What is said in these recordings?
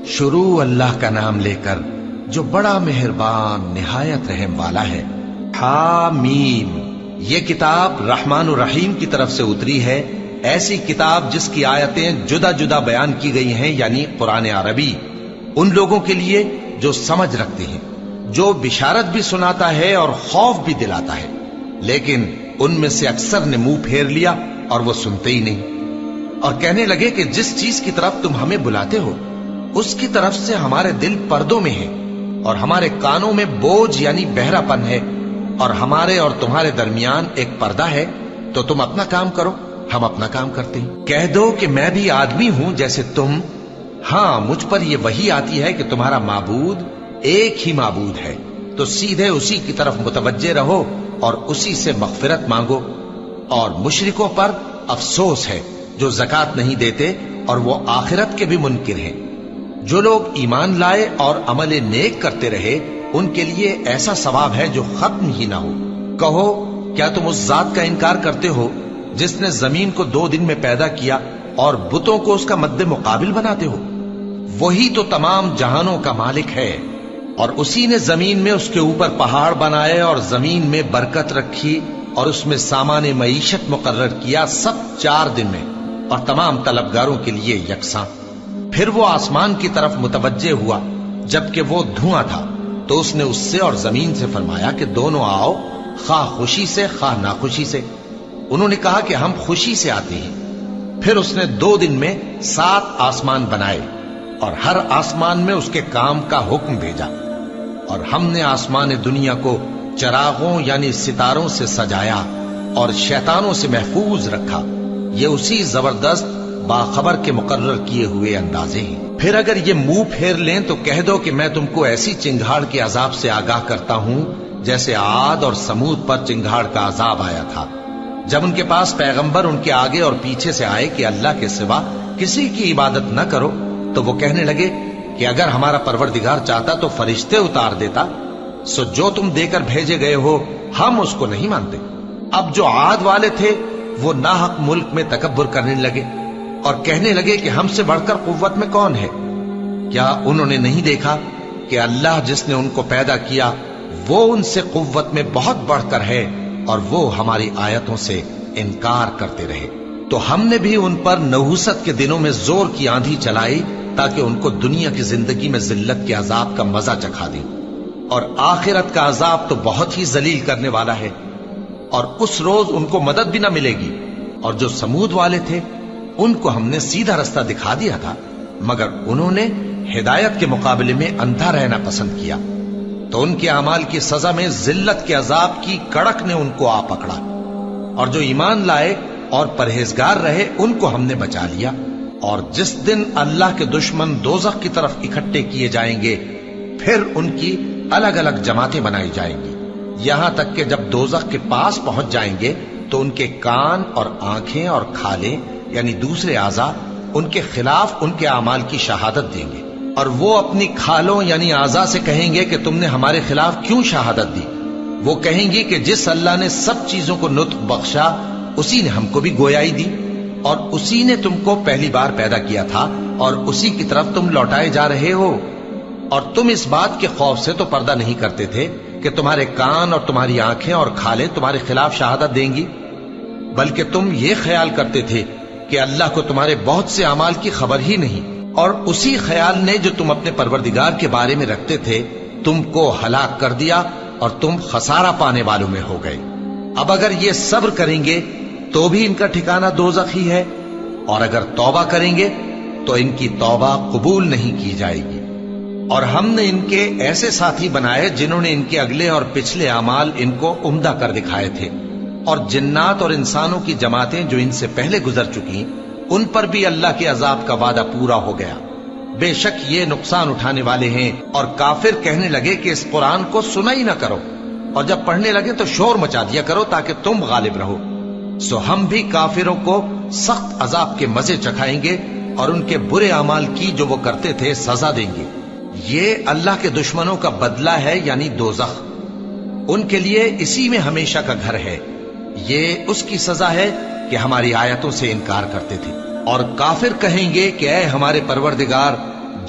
شروع اللہ کا نام لے کر جو بڑا مہربان نہایت رحم والا ہے۔ حامیم، یہ کتاب رحمان الرحیم کی طرف سے اتری ہے، ایسی کتاب جس کی آیتیں جدا جدا بیان کی گئی ہیں، یعنی قرآن عربی، ان لوگوں کے لیے جو سمجھ رکھتے ہیں، جو بشارت بھی سناتا ہے اور خوف بھی دلاتا ہے، لیکن ان میں سے اکثر نے منہ پھیر لیا اور وہ سنتے ہی نہیں، اور کہنے لگے کہ جس چیز کی طرف تم ہمیں بلاتے ہو اس کی طرف سے ہمارے دل پردوں میں ہیں، اور ہمارے کانوں میں بوجھ یعنی بہرا پن ہے، اور ہمارے اور تمہارے درمیان ایک پردہ ہے، تو تم اپنا کام کرو، ہم اپنا کام کرتے ہیں۔ کہہ دو کہ میں بھی آدمی ہوں جیسے تم، ہاں مجھ پر یہ وحی آتی ہے کہ تمہارا معبود ایک ہی معبود ہے، تو سیدھے اسی کی طرف متوجہ رہو اور اسی سے مغفرت مانگو۔ اور مشرکوں پر افسوس ہے جو زکوٰۃ نہیں دیتے اور وہ آخرت کے بھی منکر ہیں۔ جو لوگ ایمان لائے اور عمل نیک کرتے رہے ان کے لیے ایسا ثواب ہے جو ختم ہی نہ ہو۔ کہو کیا تم اس ذات کا انکار کرتے ہو جس نے زمین کو 2 دن میں پیدا کیا اور بتوں کو اس کا مد مقابل بناتے ہو؟ وہی تو تمام جہانوں کا مالک ہے، اور اسی نے زمین میں اس کے اوپر پہاڑ بنائے اور زمین میں برکت رکھی اور اس میں سامان معیشت مقرر کیا، سب 4 دن میں، اور تمام طلبگاروں کے لیے یکساں۔ پھر وہ آسمان کی طرف متوجہ ہوا جبکہ وہ دھواں تھا، تو اس نے اس سے اور زمین سے فرمایا کہ دونوں آؤ، خواہ خوشی سے خواہ ناخوشی سے۔ انہوں نے کہا کہ ہم خوشی سے آتے ہیں۔ پھر اس نے 2 دن میں 7 آسمان بنائے اور ہر آسمان میں اس کے کام کا حکم بھیجا، اور ہم نے آسمان دنیا کو چراغوں یعنی ستاروں سے سجایا اور شیطانوں سے محفوظ رکھا۔ یہ اسی زبردست باخبر کے مقرر کیے ہوئے اندازے ہیں۔ پھر اگر یہ منہ پھیر لیں تو کہہ دو کہ میں تم کو ایسی چنگھاڑ کے عذاب سے آگاہ کرتا ہوں جیسے عاد اور سمود پر چنگھاڑ کا عذاب آیا تھا، جب ان کے پاس پیغمبر ان کے آگے اور پیچھے سے آئے کہ اللہ کے سوا کسی کی عبادت نہ کرو، تو وہ کہنے لگے کہ اگر ہمارا پروردگار چاہتا تو فرشتے اتار دیتا، سو جو تم دے کر بھیجے گئے ہو ہم اس کو نہیں مانتے۔ اب جو عاد والے تھے وہ ناحق ملک میں تکبر کرنے لگے اور کہنے لگے کہ ہم سے بڑھ کر قوت میں کون ہے؟ کیا انہوں نے نہیں دیکھا کہ اللہ جس نے ان کو پیدا کیا وہ ان سے قوت میں بہت بڑھ کر ہے، اور وہ ہماری آیتوں سے انکار کرتے رہے۔ تو ہم نے بھی ان پر نحوست کے دنوں میں زور کی آندھی چلائی تاکہ ان کو دنیا کی زندگی میں ذلت کے عذاب کا مزہ چکھا دیں، اور آخرت کا عذاب تو بہت ہی ذلیل کرنے والا ہے، اور اس روز ان کو مدد بھی نہ ملے گی۔ اور جو سمود والے تھے ان کو ہم نے سیدھا رستہ دکھا دیا تھا، مگر انہوں نے ہدایت کے مقابلے میں اندھا رہنا پسند کیا، تو ان کے اعمال کی سزا میں ذلت کے عذاب کی کڑک نے ان کو آ پکڑا۔ اور جو ایمان لائے اور پرہیزگار رہے ان کو ہم نے بچا لیا۔ اور جس دن اللہ کے دشمن دوزخ کی طرف اکٹھے کیے جائیں گے پھر ان کی الگ الگ جماعتیں بنائی جائیں گی، یہاں تک کہ جب دوزخ کے پاس پہنچ جائیں گے تو ان کے کان اور آنکھیں اور کھالیں یعنی دوسرے اعضاء ان کے خلاف ان کے اعمال کی شہادت دیں گے، اور وہ اپنی کھالوں یعنی اعضاء سے کہیں گے کہ تم نے ہمارے خلاف کیوں شہادت دی؟ وہ کہیں گی کہ جس اللہ نے سب چیزوں کو نطق بخشا اسی نے ہم کو بھی گویائی دی، اور اسی نے تم کو پہلی بار پیدا کیا تھا اور اسی کی طرف تم لوٹائے جا رہے ہو۔ اور تم اس بات کے خوف سے تو پردہ نہیں کرتے تھے کہ تمہارے کان اور تمہاری آنکھیں اور کھالیں تمہارے خلاف شہادت دیں گی، بلکہ تم یہ خیال کرتے تھے کہ اللہ کو تمہارے بہت سے اعمال کی خبر ہی نہیں، اور اسی خیال نے جو تم اپنے پروردگار کے بارے میں رکھتے تھے تم کو ہلاک کر دیا اور تم خسارہ پانے والوں میں ہو گئے۔ اب اگر یہ صبر کریں گے تو بھی ان کا ٹھکانہ دوزخ ہی ہے، اور اگر توبہ کریں گے تو ان کی توبہ قبول نہیں کی جائے گی۔ اور ہم نے ان کے ایسے ساتھی بنائے جنہوں نے ان کے اگلے اور پچھلے اعمال ان کو عمدہ کر دکھائے تھے، اور جنات اور انسانوں کی جماعتیں جو ان سے پہلے گزر چکی ان پر بھی اللہ کے عذاب کا وعدہ پورا ہو گیا۔ بے شک یہ نقصان اٹھانے والے ہیں۔ اور کافر کہنے لگے کہ اس قرآن کو سنا ہی نہ کرو، اور جب پڑھنے لگے تو شور مچا دیا کرو تاکہ تم غالب رہو۔ سو ہم بھی کافروں کو سخت عذاب کے مزے چکھائیں گے اور ان کے برے اعمال کی جو وہ کرتے تھے سزا دیں گے۔ یہ اللہ کے دشمنوں کا بدلہ ہے یعنی دوزخ، ان کے لیے اسی میں ہمیشہ کا گھر ہے۔ یہ اس کی سزا ہے کہ ہماری آیتوں سے انکار کرتے تھے۔ اور کافر کہیں گے کہ اے ہمارے پروردگار،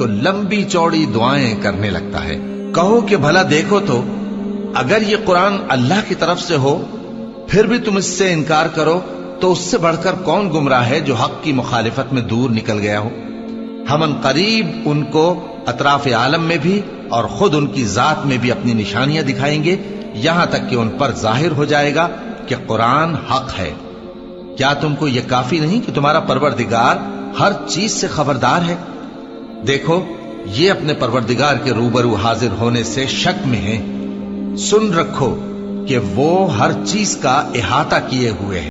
تو لمبی چوڑی دعائیں کرنے لگتا ہے۔ کہو کہ بھلا دیکھو تو اگر یہ قرآن اللہ کی طرف سے ہو پھر بھی تم اس سے انکار کرو تو اس سے بڑھ کر کون گمراہ ہے جو حق کی مخالفت میں دور نکل گیا ہو۔ ہم ان قریب ان کو اطراف عالم میں بھی اور خود ان کی ذات میں بھی اپنی نشانیاں دکھائیں گے، یہاں تک کہ ان پر ظاہر ہو جائے گا کہ قرآن حق ہے۔ کیا تم کو یہ کافی نہیں کہ تمہارا پروردگار ہر چیز سے خبردار ہے؟ دیکھو یہ اپنے پروردگار کے روبرو حاضر ہونے سے شک میں ہیں، سن رکھو کہ وہ ہر چیز کا احاطہ کیے ہوئے ہے۔